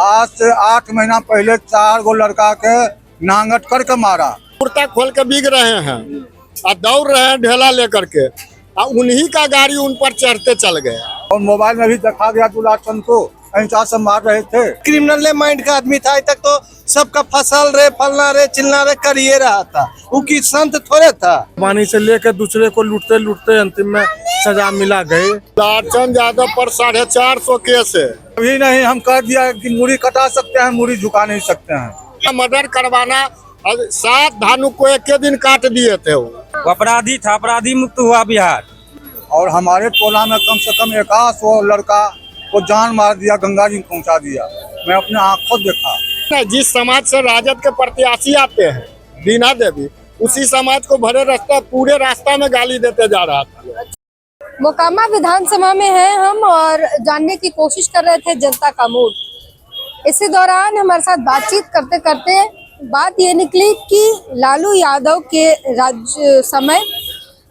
आज से 8 महीना पहले 4 गो लड़का के नांगट करके मारा। कुर्ता खोल के बिग रहे हैं और दौड़ रहे हैं ढेला लेकर के, और उन्हीं का गाड़ी उन पर चढ़ते चल गए। और मोबाइल में भी देखा गया दुलाचंद को ऐसा से मार रहे थे। क्रिमिनल माइंड का आदमी था, तक तो सबका फसल रे फलना रे चिलना रे कर ये रहा था। वो की संत थोड़े था। पानी से लेकर दूसरे को लूटते लूटते अंतिम में सजा मिला गई। दुलाचंद यादव पर 450 केस है। अभी नहीं, हम कह दिया कि मूड़ी कटा सकते हैं, मूड़ी झुका नहीं सकते हैं। मर्डर करवाना, 7 धानु को एक के दिन काट दिए थे। वो अपराधी था, अपराधी मुक्त हुआ बिहार। और हमारे टोला में कम से कम 100 लड़का को जान मार दिया, गंगा जी पहुंचा दिया। मैं अपने आंखों देखा। जिस समाज से राजद के प्रत्याशी आते हैं बीना देवी, उसी समाज को भरे रास्ता पूरे रास्ता में गाली देते जा रहा था। मोकामा विधानसभा में हैं हम और जानने की कोशिश कर रहे थे जनता का मूड। इसी दौरान हमारे साथ बातचीत करते करते बात ये निकली कि लालू यादव के राज्य समय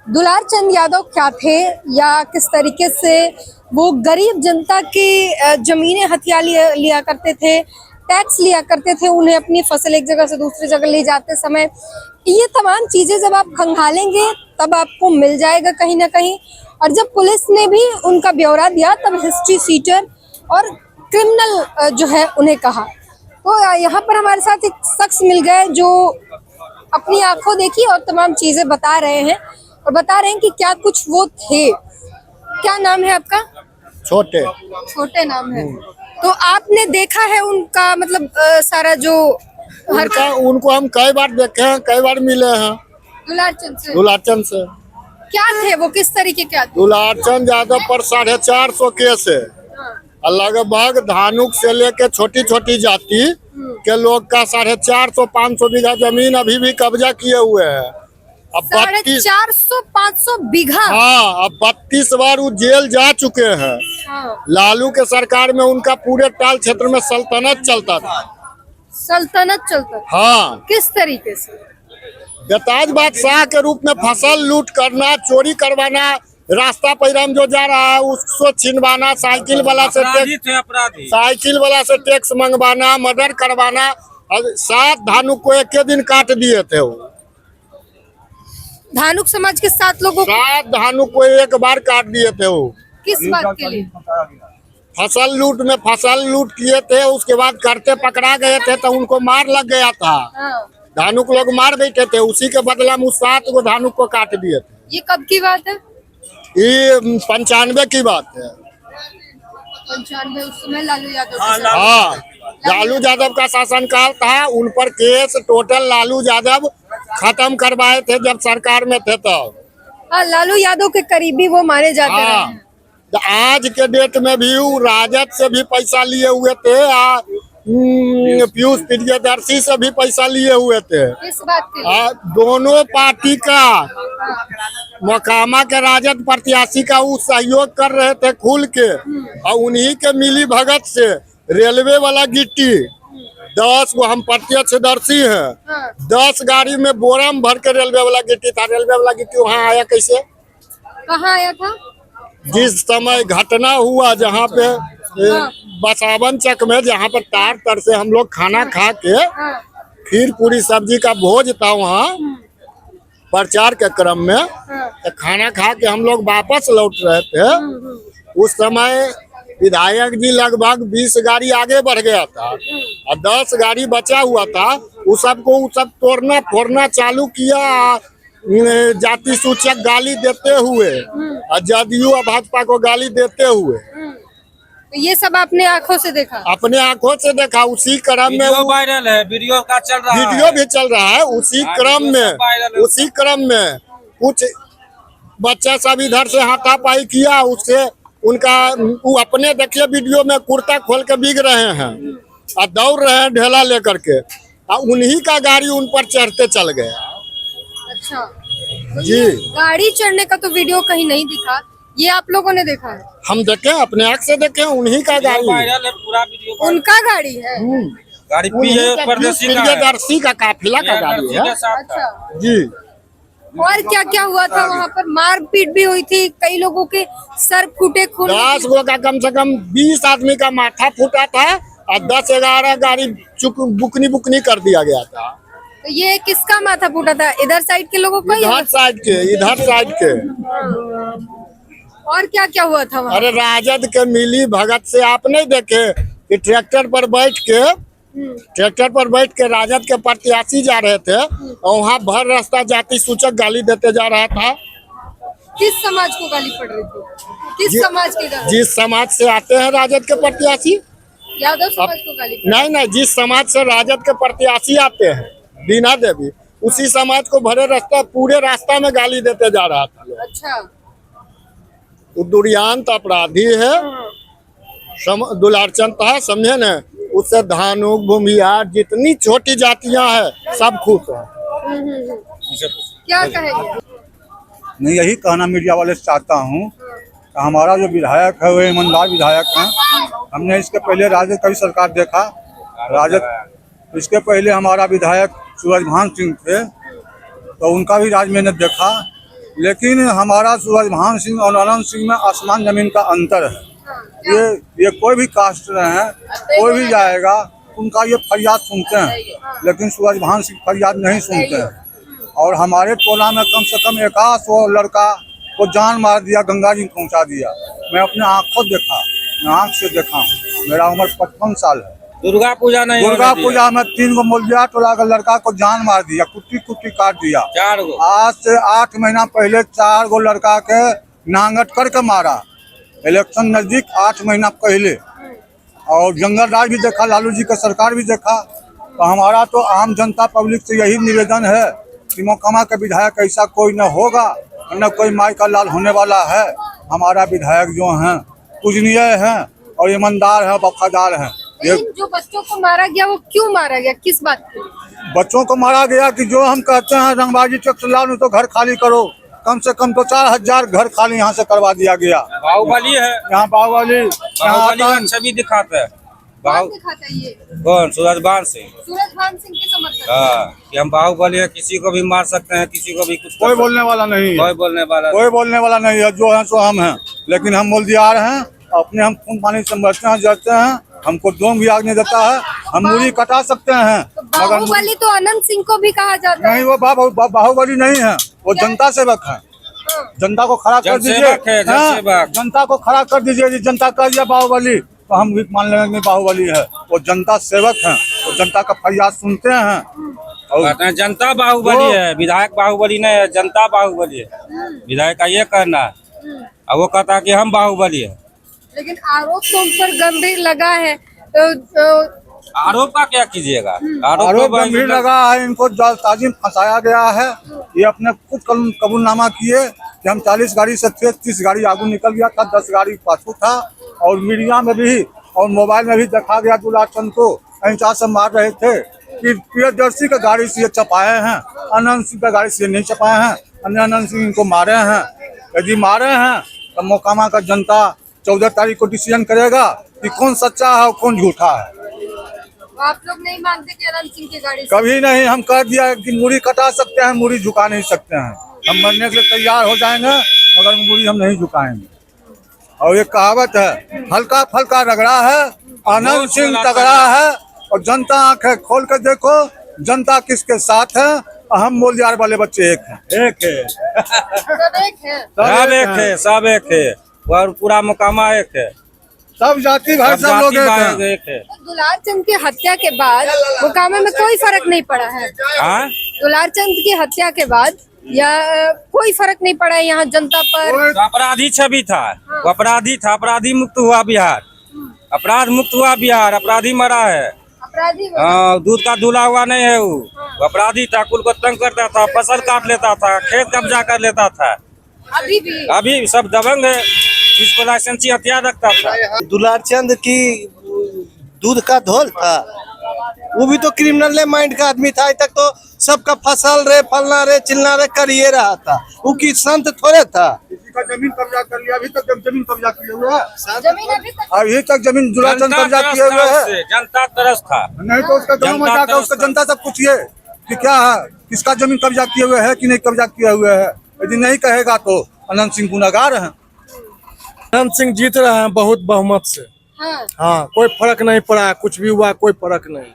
दुलारचंद यादव क्या थे, या किस तरीके से वो गरीब जनता की जमीनें हथिया लिया करते थे, टैक्स लिया करते थे, उन्हें अपनी फसल एक जगह से दूसरी जगह ले जाते समय। ये तमाम चीजें जब आप खंगालेंगे तब आपको मिल जाएगा कहीं ना कहीं। और जब पुलिस ने भी उनका ब्यौरा दिया तब हिस्ट्री सीटर और क्रिमिनल जो है उन्हें कहा। तो यहाँ पर हमारे साथ एक शख्स मिल गए जो अपनी आंखों देखी और तमाम चीजें बता रहे हैं, और बता रहे हैं कि क्या कुछ वो थे। क्या नाम है आपका? छोटे नाम है। तो आपने देखा है उनका मतलब सारा जो उनको हम कई बार देखे हैं, कई बार मिले हैं। दुलारचंद से क्या थे वो, किस तरीके के? दुलारचंद यादव पर 450 केस है। लगभग धानुक से लेके छोटी छोटी जाति के लोग का 450-500 बीघा जमीन अभी भी कब्जा किए हुए हैं। अब 400-500 बीघा। हाँ, अब 32 बार वो जेल जा चुके हैं। हाँ। लालू के सरकार में उनका पूरे टाल क्षेत्र में सल्तनत चलता था। हाँ, किस तरीके से? बेताज बादशाह के रूप में फसल लूट करना, चोरी करवाना, रास्ता पैराम जो जा रहा है उसको छिनवाना, साइकिल वाला से टैक्स मंगवाना, मर्डर करवाना, और 7 धानु को एक के दिन काट दिए थे। वो धानुक समाज के 7 लोगों को 7 धानु को एक बार काट दिए थे। वो किस बात के लिए? फसल लूट किए थे। उसके बाद करते पकड़ा गए थे तो उनको मार लग गया था। हाँ। धानुक लोग मार बैठे थे, उसी के बदला में 7 को धानुक को काट दिए थे। ये कब की बात है? ये 95 की बात है। 95 उस समय लालू यादव। हाँ, लालू यादव का शासनकाल था। उन पर केस टोटल लालू यादव खत्म करवाए थे जब सरकार में थे तब। हाँ, लालू यादव के करीबी वो माने जाते हैं। तो आज के डेट में भी राजद से भी पैसा लिए हुए थे, पीयूष प्रियदर्शी से भी पैसा लिए हुए थे। इस बात के दोनों पार्टी का मोकामा के राजद प्रत्याशी का वो सहयोग कर रहे थे खुल के। और उन्हीं के मिली भगत से रेलवे वाला गिट्टी 10 वो हम प्रत्यक्षदर्शी हैं। 10 गाड़ी में बोरा में भर के रेलवे वाला गिट्टी था। रेलवे वाला गिट्टी वहाँ आया कैसे? कहाँ आया था? जिस समय घटना हुआ जहाँ पे बसावन चक में, जहाँ पर तार तर से हम लोग खाना खा के खीर पूरी सब्जी का भोज था वहाँ प्रचार के क्रम में, तो खाना खा के हम लोग वापस लौट रहे थे। उस समय विधायक जी लगभग 20 गाड़ी आगे बढ़ गया था और 10 गाड़ी बचा हुआ था। वो सब तोड़ना फोड़ना चालू किया, जाति सूचक गाली देते हुए और जदयू और भाजपा को गाली देते हुए। तो ये सब आपने आंखों से देखा? अपने आंखों से देखा। उसी क्रम में वायरल है, वीडियो का चल रहा है, वीडियो भी चल रहा है। उसी क्रम में कुछ बच्चा सब इधर से हाथापाई किया, उससे उनका वो अपने देखिए वीडियो में कुर्ता खोल के बिग रहे हैं और दौड़ रहे हैं ढेला लेकर के, और उन्हीं का गाड़ी उन पर चढ़ते चल गए। अच्छा, तो जी, गाड़ी चढ़ने का तो वीडियो कहीं नहीं दिखा, ये आप लोगों ने देखा है? हम देखे, अपने आँख से देखे, उन्हीं का गाड़ी वायरल है, पूरा वीडियो उनका गाड़ी है। गाड़ी प्रियदर्शी का काफिला का गाड़ी है। अच्छा जी। और क्या क्या हुआ था वहाँ पर? मारपीट भी हुई थी, कई लोगों के सर फूटे, खून 10 गो का कम से कम 20 आदमी का माथा फूटा था और 10-11 गाड़ी बुकनी कर दिया गया था। तो ये किसका माथा फूटा था? इधर साइड के लोगों का या इधर साइड के। और क्या क्या हुआ था वहाँ? अरे राजद के मिली भगत से आप नहीं देखे कि ट्रैक्टर पर बैठ के राजद के प्रत्याशी जा रहे थे और वहाँ भर रास्ता जाति सूचक गाली देते जा रहा था। किस समाज को गाली पड़ रही थी? किस समाज की गाली? जिस समाज से आते हैं राजद के प्रत्याशी। यादव समाज को गाली पड़ रही नहीं, जिस समाज से राजद के प्रत्याशी आते हैं बीना देवी, उसी समाज को भरे रास्ता पूरे रास्ता में गाली देते जा रहा था। थी? अच्छा। वो दुर्यांत अपराधी है, दुलारचंद था, समझे न। उससे धानुक भूमिहार जितनी छोटी जातियां हैं सब खुश हैं। क्या कहेंगे? मैं यही कहना मीडिया वाले से चाहता हूँ कि हमारा जो विधायक है वो ईमानदार विधायक हैं। हमने इसके पहले राजद का भी सरकार देखा, इसके पहले हमारा विधायक सूरजभान सिंह थे तो उनका भी राज मैंने देखा, लेकिन हमारा सूरजभान सिंह और अनंत सिंह में आसमान जमीन का अंतर है। ये कोई भी कास्ट रहे, कोई भी जाएगा उनका ये फरियाद सुनते हैं, लेकिन सूरजभान सिंह फरियाद नहीं सुनते हैं। और हमारे टोला में कम से कम 100 लड़का को जान मार दिया, गंगा जी पहुंचा दिया। मैं अपने आँखों देखा, मैं आँख से देखा हूँ। मेरा उम्र 55 साल है। दुर्गा पूजा में 3 गो मौलिया टोला का लड़का को जान मार दिया, कुट्टी काट दिया। 4 गो आज से 8 महीना पहले 4 गो लड़का के नांगट करके मारा, इलेक्शन नजदीक 8 महीना पहले। और जंगल राज भी देखा, लालू जी का सरकार भी देखा। तो हमारा तो आम जनता पब्लिक से यही निवेदन है कि मोकामा का विधायक ऐसा कोई न होगा, न कोई माई का लाल होने वाला है। हमारा विधायक जो हैं पूजनीय हैं और ईमानदार है, वफादार हैं। लेकिन जो बच्चों को मारा गया वो क्यों मारा गया, किस बात पे? बच्चों को मारा गया कि जो हम कहते हैं रंगबाजी टैक्स लाओ नहीं तो घर खाली करो, कम से कम तो 4000 घर खाली यहाँ से करवा दिया गया। बाहुबली है यहाँ बाहुबली का छवि दिखाता है। कौन दिखाता है ये? कौन? सूरजभान सिंह के समर्थक। हाँ, कि हम बाहुबली है, किसी को भी मार सकते हैं, किसी को भी कुछ कोई बोलने वाला नहीं है, कोई बोलने वाला नहीं है। जो है सो हम हैं, लेकिन हम मोल्दियार हैं, अपने हम खून पानी से मरते हैं, जरते हैं। हमको दोम भी आग नहीं देता है, हम मूरी कटा सकते हैं। तो बाहुबली तो अनंत सिंह को भी कहा जाता है। नहीं, वो बाहुबली नहीं है, वो जनता सेवक है। जनता को खड़ा कर दीजिए, जनता को खड़ा कर दीजिए। जनता कर दिया बाहुबली तो हम भी मान लेंगे बाहुबली है। वो जनता सेवक है, वो जनता का फरियाद सुनते हैं। और जनता बाहुबली है, विधायक बाहुबली नहीं है, जनता बाहुबली है। विधायक का ये कहना है और वो कहता है कि हम बाहुबली है। लेकिन आरोप तो उन पर गंभीर लगा है, तो आरोप का क्या कीजिएगा? आरोप गंभीर लगा है, इनको जालसाजी में फंसाया गया है। ये अपने खुद कबूलनामा किए कि हम 40 गाड़ी से थे, 30 गाड़ी आगू निकल गया था, 10 गाड़ी पाछू था। और मीडिया में भी और मोबाइल में भी देखा गया दुलारचंद को ऐसा से मार रहे थे कि प्रियदर्शी का गाड़ी से ये चपाए हैं, अनंत सिंह का गाड़ी से नहीं चपाए हैं। अनंत सिंह इनको मारे हैं। यदि मारे हैं तो मोकामा का जनता 14 तारीख को डिसीजन करेगा कि कौन सच्चा है और कौन झूठा है। आप लोग नहीं मानते कि अनंत सिंह की गाड़ी से? कभी नहीं। हम कह दिया कि मूरी कटा सकते हैं, मूरी झुका नहीं सकते हैं। हम मरने के लिए तैयार हो जाएंगे मगर मूरी हम नहीं झुकाएंगे। और ये कहावत है, हल्का फल्का रगड़ा है, अनंत सिंह तगड़ा है। और जनता आंखें खोल कर देखो, जनता किसके साथ है। हम मोलियार वाले बच्चे एक हैं, एक है, सब एक है और पूरा मोकामा एक है, सब जाति भाई सब लोग एक है। दुलारचंद की हत्या के बाद मोकामा में कोई फर्क नहीं पड़ा है। दुलारचंद की हत्या के बाद या कोई फर्क नहीं पड़ा है यहाँ जनता पर। अपराधी छवि था, वो अपराधी था, अपराधी मुक्त हुआ बिहार, अपराध मुक्त हुआ बिहार। अपराधी मरा है, हाँ, दूध का दूल्हा हुआ नहीं है। वो अपराधी था, कुल को तंग करता था, फसल काट लेता था, खेत कब्जा कर लेता था। अभी सब दबंग है, जिसको लाइसेंसी हथियार रखता था। दुलारचंद की दूध का धोल था, वो भी तो क्रिमिनल माइंड का आदमी था। आज तक तो सबका फसल रे, फलना रे, चिलना रे कर ये रहा था। वो की संत थोड़े था। किसी का जमीन कब्जा कर लिया, अभी तक जमीन कब्जा किए हुए है, अभी तक जमीन दुलारचंद कब्जा किए हुए है। जनता तरस था, नहीं तो उसका गाँव में जाकर उसका जनता से पूछिए कि क्या है, किसका जमीन कब्जा किए हुए है कि नहीं कब्जा किए हुए है। यदि नहीं कहेगा तो अनंत सिंह गुनाहगार है। अनंत सिंह जीत रहे हैं बहुत बहुमत से। हाँ हाँ, कोई फर्क नहीं पड़ा, कुछ भी हुआ कोई फर्क नहीं।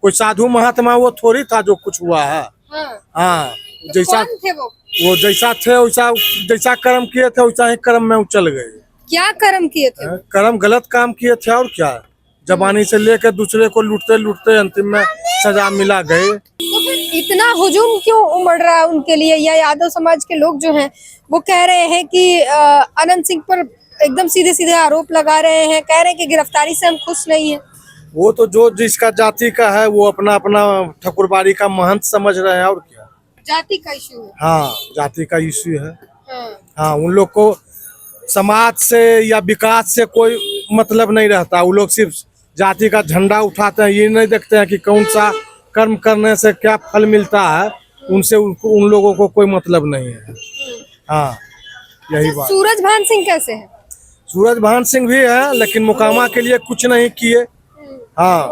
कोई साधु महात्मा वो थोड़ी था जो कुछ हुआ है। हाँ। हाँ, तो जैसा कौन थे वो? जैसा थे वैसा, जैसा कर्म किए थे वैसा ही कर्म में वो चल गए। क्या कर्म किए थे? कर्म गलत काम किए थे और क्या, जबानी से लेकर दूसरे को लूटते लूटते अंतिम में सजा मिला गए। तो फिर इतना हुजूम क्यों उमड़ रहा है उनके लिए? या यादव समाज के लोग जो हैं वो कह रहे हैं कि अनंत सिंह पर एकदम सीधे सीधे आरोप लगा रहे हैं, कह रहे हैं कि गिरफ्तारी से हम खुश नहीं है। वो तो जो जिसका जाति का है वो अपना अपना ठकुरबाड़ी का महंत समझ रहे हैं और क्या। जाति का इशू है। हाँ, जाति का इश्यू है। हाँ। हाँ, उन लोग को समाज से या विकास से कोई मतलब नहीं रहता। वो लोग सिर्फ जाति का झंडा उठाते हैं, ये नहीं देखते हैं कि कौन सा कर्म करने से क्या फल मिलता है। उनसे उन लोगों को कोई मतलब नहीं है। हाँ, यही बात। सूरजभान सिंह कैसे है? सूरजभान सिंह भी है, लेकिन मोकामा के लिए कुछ नहीं किए। हाँ,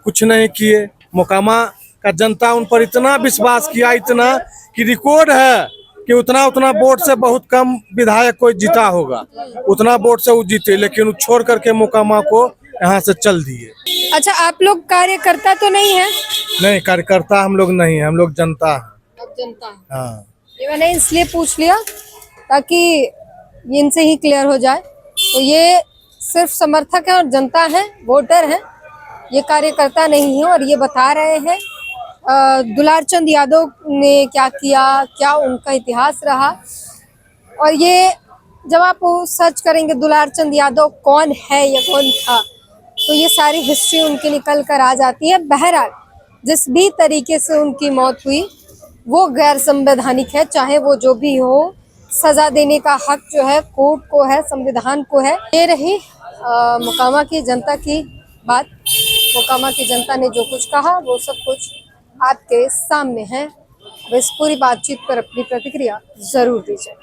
कुछ नहीं किए। मोकामा का जनता उन पर इतना विश्वास किया, इतना कि रिकॉर्ड है कि उतना वोट से बहुत कम विधायक कोई जीता होगा, उतना वोट से वो जीते, लेकिन वो छोड़ करके मोकामा को यहाँ से चल दिए। अच्छा, आप लोग कार्यकर्ता तो नहीं है? नहीं, कार्यकर्ता हम लोग नहीं है, हम लोग जनता है। अब जनता है। हाँ, ये मैंने इसलिए पूछ लिया ताकि इनसे ही क्लियर हो जाए। तो ये सिर्फ समर्थक है और जनता है, वोटर है, ये कार्यकर्ता नहीं है। और ये बता रहे हैं दुलार चंद यादव ने क्या किया, क्या उनका इतिहास रहा। और ये जब आप सर्च करेंगे दुलार चंद यादव कौन है या कौन था, तो ये सारी हिस्ट्री उनकी निकल कर आ जाती है। बहरहाल जिस भी तरीके से उनकी मौत हुई वो गैर संवैधानिक है, चाहे वो जो भी हो। सजा देने का हक जो है कोर्ट को है, संविधान को है। ये रही मोकामा की जनता की बात। मोकामा की जनता ने जो कुछ कहा वो सब कुछ आपके सामने है। अब इस पूरी बातचीत पर अपनी प्रतिक्रिया जरूर दीजिए।